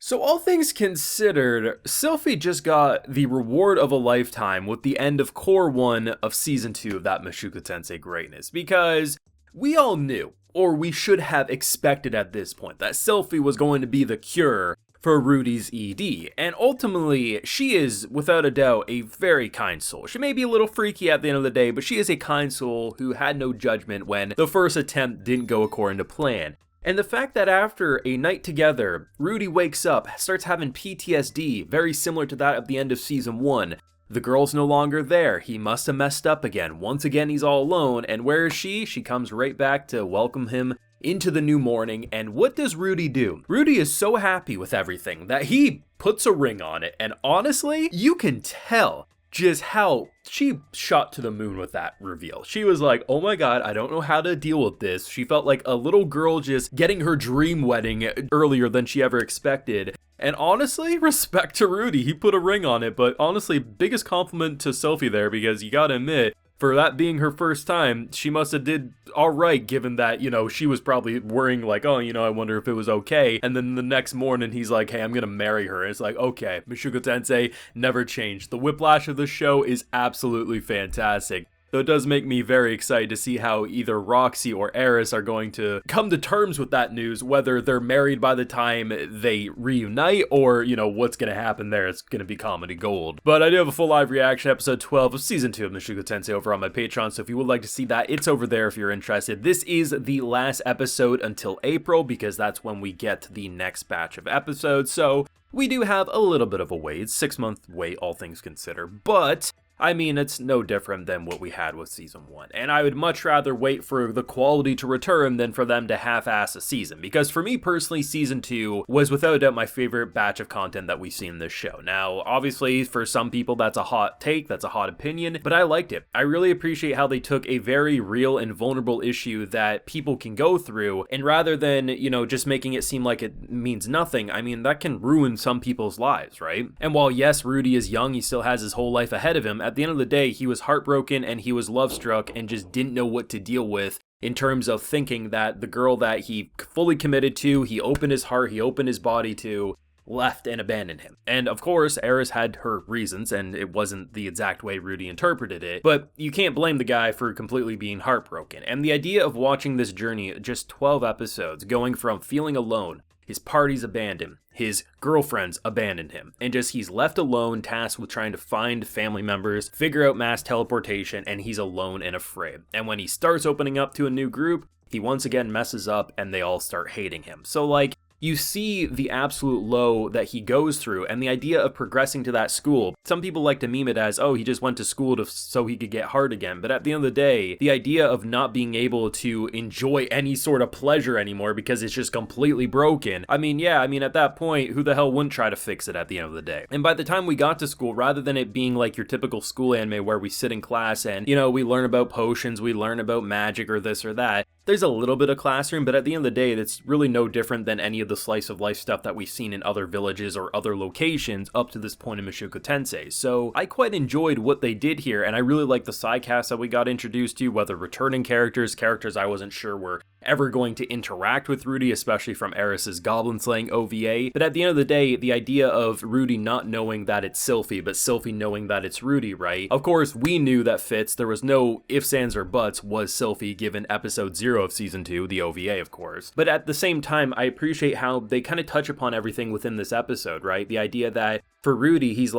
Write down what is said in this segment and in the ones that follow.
So all things considered, Sylphy just got the reward of a lifetime with the end of Core 1 of Season 2 of that Mushoku Tensei greatness, because we all knew, or we should have expected at this point, that Sylphy was going to be the cure for Rudy's ED, and ultimately, she is, without a doubt, a very kind soul. She may be a little freaky at the end of the day, but she is a kind soul who had no judgment when the first attempt didn't go according to plan. And the fact that after a night together, Rudy wakes up, starts having PTSD, very similar to that of the end of Season 1. The girl's no longer there, he must have messed up again. Once again, he's all alone, and where is she? She comes right back to welcome him into the new morning, and what does Rudy do? Rudy is so happy with everything that he puts a ring on it, and honestly, you can tell just how she shot to the moon with that reveal. She was like, oh my god, I don't know how to deal with this. She felt like a little girl just getting her dream wedding earlier than she ever expected. And honestly, respect to Rudy, he put a ring on it, but honestly, biggest compliment to Sylphy there, because you gotta admit, for that being her first time, she must have did alright, given that, she was probably worrying like, oh, I wonder if it was okay. And then the next morning, he's like, hey, I'm gonna marry her. And it's like, okay, Mushoku Tensei never changed. The whiplash of the show is absolutely fantastic. Though it does make me very excited to see how either Roxy or Eris are going to come to terms with that news, whether they're married by the time they reunite or, what's going to happen there. It's going to be comedy gold. But I do have a full live reaction, episode 12 of Season 2 of Mushoku Tensei over on my Patreon, so if you would like to see that, it's over there if you're interested. This is the last episode until April, because that's when we get the next batch of episodes, so we do have a little bit of a wait, 6-month wait, all things considered, but it's no different than what we had with Season 1, and I would much rather wait for the quality to return than for them to half-ass a season, because for me personally, Season 2 was without a doubt my favorite batch of content that we've seen in this show. Now, obviously, for some people that's a hot take, that's a hot opinion, but I liked it. I really appreciate how they took a very real and vulnerable issue that people can go through, and rather than, just making it seem like it means nothing, that can ruin some people's lives, right? And while yes, Rudy is young, he still has his whole life ahead of him, at the end of the day, he was heartbroken and he was love-struck and just didn't know what to deal with in terms of thinking that the girl that he fully committed to, he opened his heart, he opened his body to, left and abandoned him. And of course, Eris had her reasons, and it wasn't the exact way Rudy interpreted it, but you can't blame the guy for completely being heartbroken. And the idea of watching this journey, just 12 episodes, going from feeling alone, his parties abandoned, his girlfriends abandoned him, and just he's left alone, tasked with trying to find family members, figure out mass teleportation, and he's alone and afraid. And when he starts opening up to a new group, he once again messes up and they all start hating him. So you see the absolute low that he goes through, and the idea of progressing to that school. Some people like to meme it as, oh, he just went to school so he could get hard again. But at the end of the day, the idea of not being able to enjoy any sort of pleasure anymore because it's just completely broken. At that point, who the hell wouldn't try to fix it at the end of the day? And by the time we got to school, rather than it being like your typical school anime where we sit in class and, we learn about potions, we learn about magic or this or that, there's a little bit of classroom, but at the end of the day, that's really no different than any of the slice of life stuff that we've seen in other villages or other locations up to this point in Mushoku Tensei. So I quite enjoyed what they did here, and I really like the side cast that we got introduced to, whether returning characters I wasn't sure were ever going to interact with Rudy, especially from Eris's goblin slaying OVA. But at the end of the day, the idea of Rudy not knowing that it's Sylphy, but Sylphy knowing that it's Rudy, right? Of course, we knew that fits. There was no ifs, ands, or buts was Sylphy given episode 0 of Season 2, the OVA, of course. But at the same time, I appreciate how they kind of touch upon everything within this episode, right? The idea that for Rudy, he's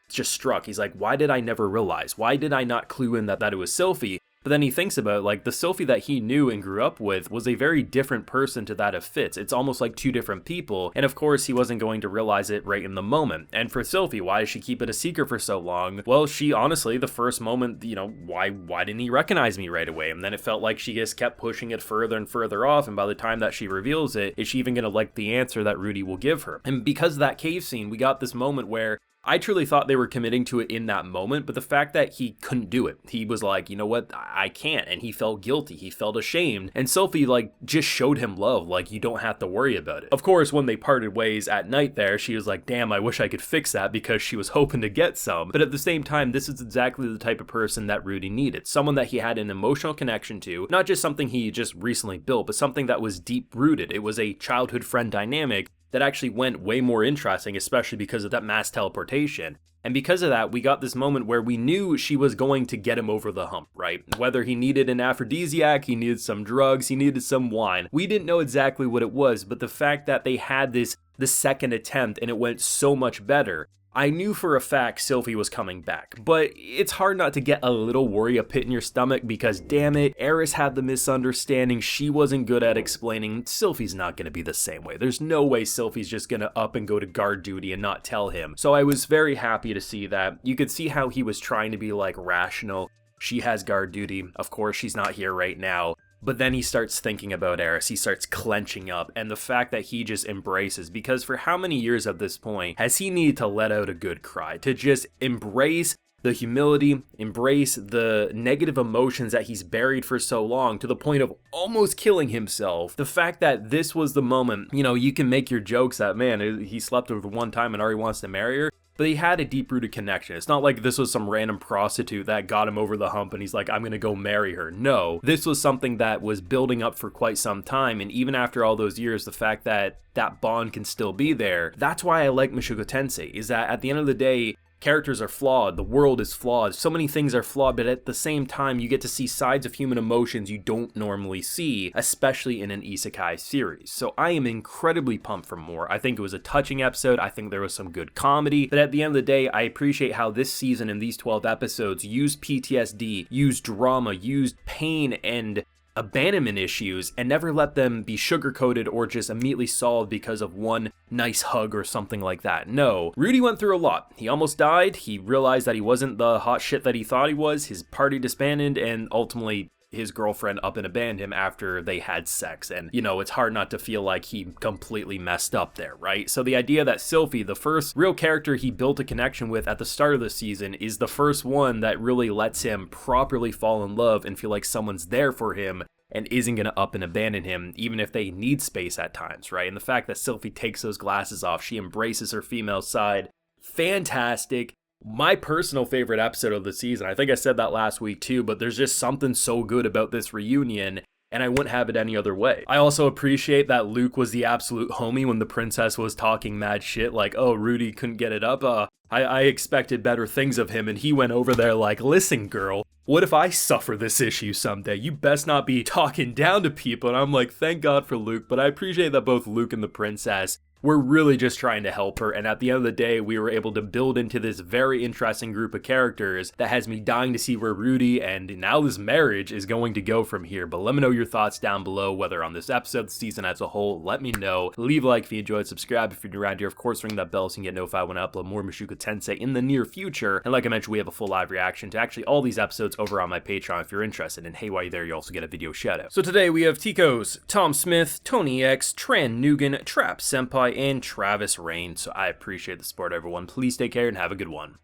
just struck. He's like, why did I never realize? Why did I not clue in that it was Sylphy? But then he thinks about the Sylphy that he knew and grew up with was a very different person to that of Fitz. It's almost like two different people. And of course, he wasn't going to realize it right in the moment. And for Sylphy, why does she keep it a secret for so long? Well, she honestly, the first moment, why didn't he recognize me right away? And then it felt like she just kept pushing it further and further off. And by the time that she reveals it, is she even going to like the answer that Rudy will give her? And because of that cave scene, we got this moment where I truly thought they were committing to it in that moment, but the fact that he couldn't do it, he was like, you know what, I can't, and he felt guilty, he felt ashamed, and Sylphy, just showed him love, you don't have to worry about it. Of course, when they parted ways at night there, she was like, damn, I wish I could fix that, because she was hoping to get some, but at the same time, this is exactly the type of person that Rudy needed, someone that he had an emotional connection to, not just something he just recently built, but something that was deep-rooted. It was a childhood friend dynamic, that actually went way more interesting, especially because of that mass teleportation. And because of that, we got this moment where we knew she was going to get him over the hump, right? Whether he needed an aphrodisiac, he needed some drugs, he needed some wine. We didn't know exactly what it was, but the fact that they had the second attempt and it went so much better, I knew for a fact Sylphy was coming back, but it's hard not to get a little worry, a pit in your stomach, because damn it, Eris had the misunderstanding, she wasn't good at explaining, Sylphy's not going to be the same way. There's no way Sylphy's just going to up and go to guard duty and not tell him. So I was very happy to see that. You could see how he was trying to be like rational. She has guard duty, of course she's not here right now. But then he starts thinking about Eris, he starts clenching up, and the fact that he just embraces, because for how many years at this point has he needed to let out a good cry, to just embrace the humility, embrace the negative emotions that he's buried for so long, to the point of almost killing himself. The fact that this was the moment, you know, you can make your jokes that, man, he slept with her one time and already wants to marry her. But he had a deep-rooted connection. It's not like this was some random prostitute that got him over the hump and he's like, I'm gonna go marry her. No, this was something that was building up for quite some time, and even after all those years, the fact that that bond can still be there, that's why I like Mushoku Tensei, is that at the end of the day, characters are flawed, the world is flawed, so many things are flawed, but at the same time, you get to see sides of human emotions you don't normally see, especially in an isekai series. So I am incredibly pumped for more. I think it was a touching episode, I think there was some good comedy, but at the end of the day, I appreciate how this season and these 12 episodes used PTSD, used drama, used pain and abandonment issues, and never let them be sugar-coated or just immediately solved because of one nice hug or something like that. No, Rudy went through a lot. He almost died, he realized that he wasn't the hot shit that he thought he was, his party disbanded, and ultimately his girlfriend up and abandoned him after they had sex, and you know, it's hard not to feel like he completely messed up there, right? So the idea that Sylphy, the first real character he built a connection with at the start of the season, is the first one that really lets him properly fall in love and feel like someone's there for him and isn't going to up and abandon him, even if they need space at times, right? And the fact that Sylphy takes those glasses off, she embraces her female side, fantastic. My personal favorite episode of the season. I think I said that last week too, but there's just something so good about this reunion, and I wouldn't have it any other way. I also appreciate that Luke was the absolute homie when the princess was talking mad shit, like, oh, Rudy couldn't get it up, I expected better things of him, and he went over there like, listen girl, what if I suffer this issue someday? You best not be talking down to people. And I'm like, thank God for Luke, but I appreciate that both Luke and the princess were really just trying to help her, and at the end of the day, we were able to build into this very interesting group of characters that has me dying to see where Rudy and now this marriage is going to go from here. But let me know your thoughts down below, whether on this episode, the season as a whole. Let me know. Leave a like if you enjoyed, subscribe if you're new around here. Of course, ring that bell so you can get notified when I upload more Mushoku Tensei in the near future. And like I mentioned, we have a full live reaction to actually all these episodes over on my Patreon if you're interested. And hey, while you're there, you also get a video shout out. So today we have Ticos, Tom Smith, Tony X, Tran Nugan, Trap Senpai, and Travis Rain. So I appreciate the support, everyone. Please take care and have a good one.